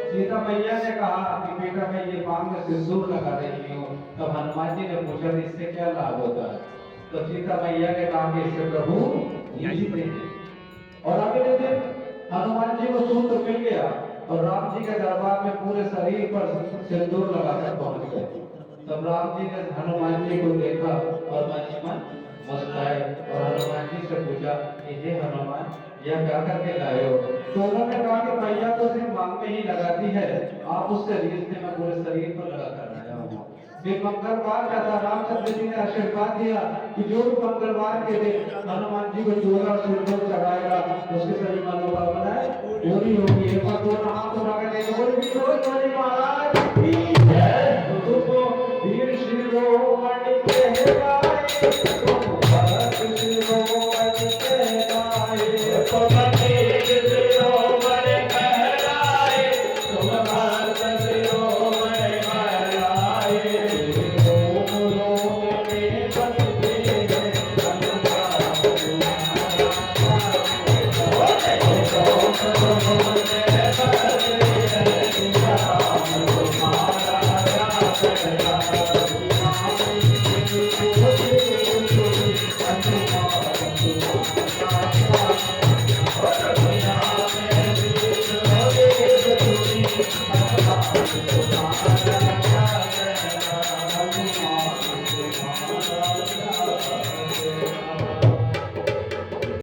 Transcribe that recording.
सीता मैया ने कहा कि बेटा मैं ये मांग में सिंदूर लगा रही हूँ। तब हनुमान जी ने पूछा इससे क्या लाभ होता है। तो सीता मैया ने कहा कि इससे प्रभु जीतते हैं। और अगले दिन हनुमान जी को सूत्र मिल गया और राम जी के दरबार में पूरे शरीर पर सिंदूर लगाकर पहुंच गए। तब राम जी ने हनुमान जी को देखा और मन ही मन मुस्कुराए और हनुमान जी से पूछा कि हे हनुमान यह क्या करके लाए हो। तो उन्होंने कहा कि मैया तो सिर्फ मांग में ही लगाती है, आप उससे रीझते मैं पूरे शरीर पर लगा कर आया हूँ। फिर मंगलवार का था, रामचंद्र जी ने आशीर्वाद दिया कि जो भी मंगलवार के दिन हनुमान जी को चूड़ा और सिंदूर चढ़ाएगा उसके सभी मनोकामनाएं पूरी होगी। एक बार दोनों हाथ उठा कर देखो, बोल महाराज की जय। तुमको वीर शिरोमणि कहलाए, तुम भरत शिरोमणि कहलाए।